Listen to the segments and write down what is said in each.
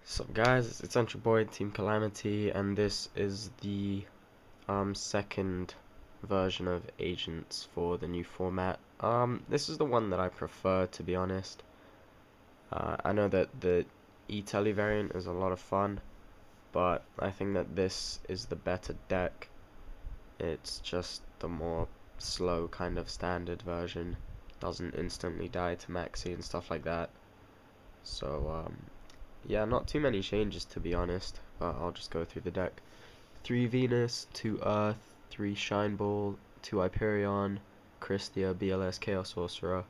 So guys, it's EcBoy, Team Calamity, and this is the second version of Agents for the new format. This is the one that I prefer, to be honest. I know that the E-Tele variant is a lot of fun, but I think that this is the better deck. It's just the more slow kind of standard version. Doesn't instantly die to Maxi and stuff like that. So yeah, not too many changes to be honest, but I'll just go through the deck. 3 Venus, 2 Earth, 3 Shine Ball, 2 Hyperion, Christia, BLS Chaos Sorcerer,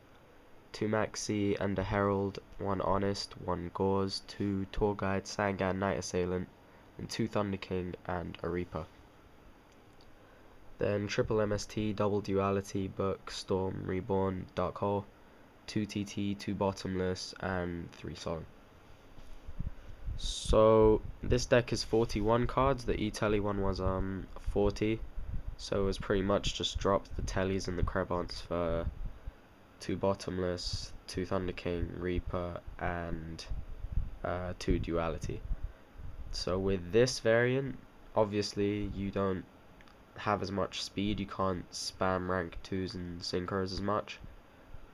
2 Maxi and a Herald, 1 Honest, 1 Gauze, 2 Tour Guide, Sangan, Night Assailant, and 2 Thunder King and a Reaper. Then triple MST, double Duality, Book, Storm, Reborn, Dark Hole, 2 TT, 2 Bottomless, and 3 Song. So this deck is 41 cards. The E-Tele one was 40, so it was pretty much just dropped the Teles and the Krebons for 2 Bottomless, 2 Thunder King, Reaper, and 2 Duality. So with this variant, obviously you don't have as much speed, you can't spam rank 2s and synchros as much,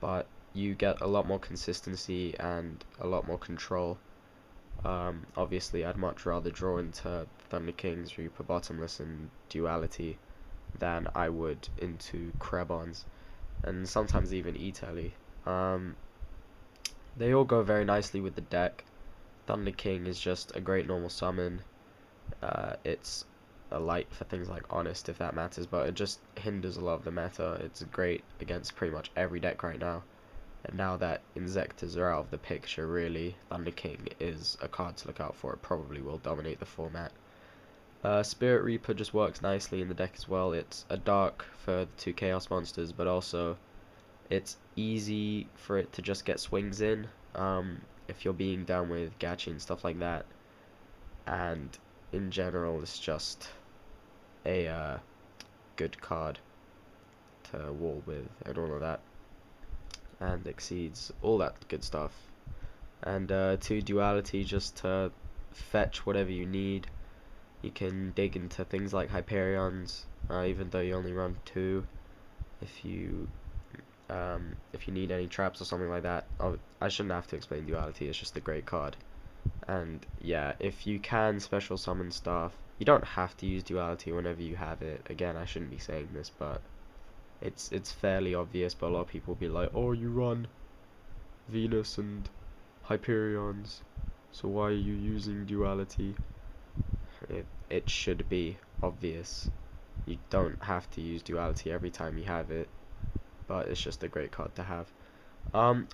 but you get a lot more consistency and a lot more control. Obviously I'd much rather draw into Thunder Kings, Reaper, Bottomless, and Duality than I would into Krebons, and sometimes even E-Tele. They all go very nicely with the deck. Thunder King is just a great normal summon. It's a light for things like Honest, if that matters, but it just hinders a lot of the meta. It's great against pretty much every deck right now. And now that Inzektas are out of the picture, really, Thunder King is a card to look out for. It probably will dominate the format. Spirit Reaper just works nicely in the deck as well. It's a dark for the 2 Chaos monsters, but also it's easy for it to just get swings in if you're being down with Gachi and stuff like that. And in general, it's just a good card to wall with and all of that, and exceeds all that good stuff. And 2 Duality just to fetch whatever you need. You can dig into things like Hyperions, even though you only run 2. If you need any traps or something like that, I shouldn't have to explain Duality. It's just a great card. And yeah, if you can special summon stuff, you don't have to use Duality whenever you have it. Again, I shouldn't be saying this, but it's fairly obvious, but a lot of people will be like, oh, you run Venus and Hyperions, so why are you using Duality? It should be obvious. You don't have to use Duality every time you have it, but it's just a great card to have.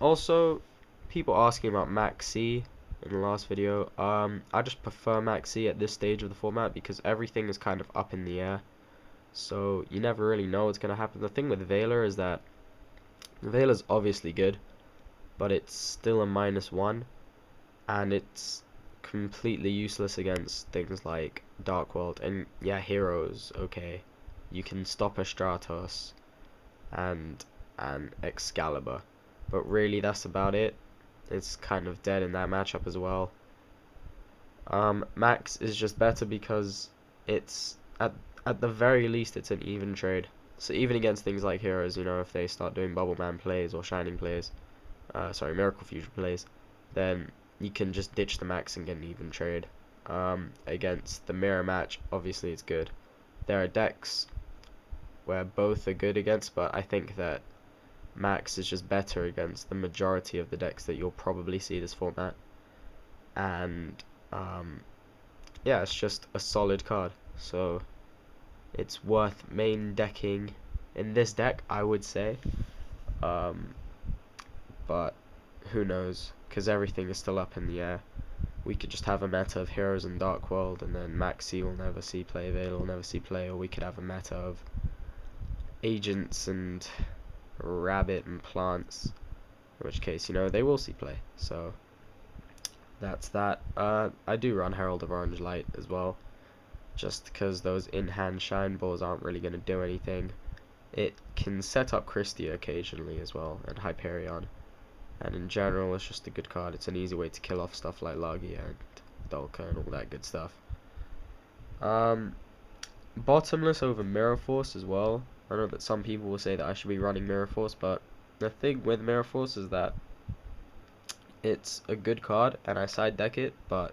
Also, people asking about Maxi in the last video. I just prefer Maxi at this stage of the format because everything is kind of up in the air. So you never really know what's going to happen. The thing with Veiler is that Veiler's obviously good, but it's still a -1, and it's completely useless against things like Dark World. And yeah, Heroes, okay. You can stop a Stratos and an Excalibur, but really that's about it. It's kind of dead in that matchup as well. Max is just better because it's at the very least it's an even trade. So even against things like Heroes, you know, if they start doing Bubble Man plays or Shining plays, sorry, Miracle Fusion plays, then you can just ditch the Max and get an even trade. Against the mirror match, obviously it's good. There are decks where both are good against, but I think that Max is just better against the majority of the decks that you'll probably see this format. And yeah, it's just a solid card. So it's worth main decking in this deck, I would say. But who knows, because everything is still up in the air. We could just have a meta of Heroes and Dark World, and then Maxi will never see play, Veil will never see play, or we could have a meta of Agents and Rabbit and Plants, in which case, you know, they will see play. So that's that. I do run Herald of Orange Light as well, just because those in-hand Shine Balls aren't really going to do anything. It can set up Christia occasionally as well, and Hyperion. And in general, it's just a good card. It's an easy way to kill off stuff like Logia and Dolka and all that good stuff. Bottomless over Mirror Force as well. I know that some people will say that I should be running Mirror Force, but the thing with Mirror Force is that it's a good card and I side deck it, but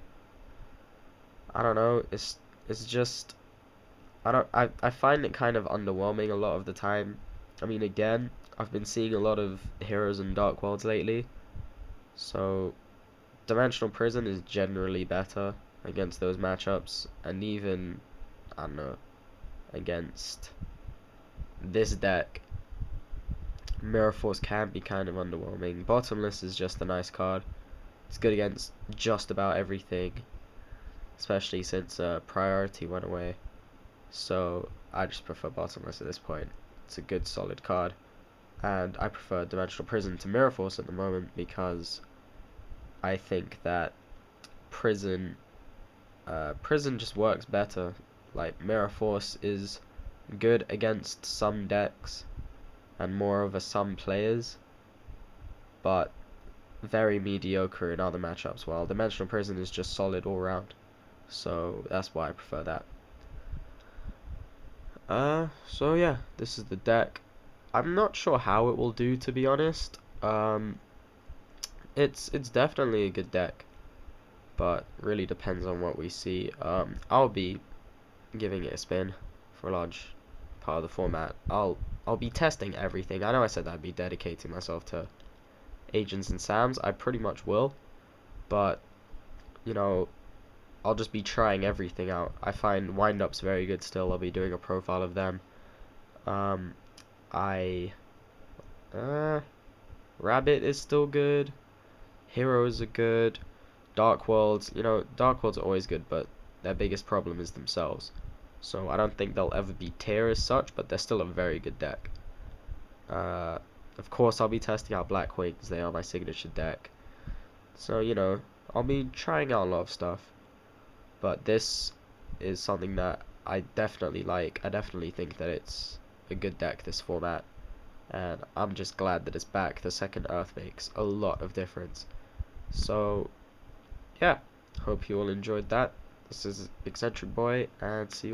I don't know, it's just I find it kind of underwhelming a lot of the time. I mean, again, I've been seeing a lot of Heroes and Dark Worlds lately, so Dimensional Prison is generally better against those matchups, and even, I don't know, against this deck, Mirror Force can be kind of underwhelming. Bottomless is just a nice card. It's good against just about everything, especially since Priority went away. So I just prefer Bottomless at this point. It's a good solid card. And I prefer Dimensional Prison to Mirror Force at the moment because I think that Prison just works better. Like, Mirror Force is good against some decks and more over some players, but very mediocre in other matchups, while Dimensional Prison is just solid all round. So that's why I prefer that. So yeah, this is the deck. I'm not sure how it will do, to be honest. It's definitely a good deck, but really depends on what we see. I'll be giving it a spin for a large part of the format. I'll be testing everything. I know I said that I'd be dedicating myself to Agents and Sams. I pretty much will, but you know, I'll just be trying everything out. I find wind-ups very good still. I'll be doing a profile of them. I Rabbit is still good. Heroes are good. Dark Worlds, Dark Worlds are always good, but their biggest problem is themselves. So I don't think they'll ever be tier as such, but they're still a very good deck. Of course, I'll be testing out Black Wings. They are my signature deck. So, I'll be trying out a lot of stuff. But this is something that I definitely like. I definitely think that it's a good deck, this format. And I'm just glad that it's back. The second Earth makes a lot of difference. So, yeah. Hope you all enjoyed that. This is EcBoy, and see you all.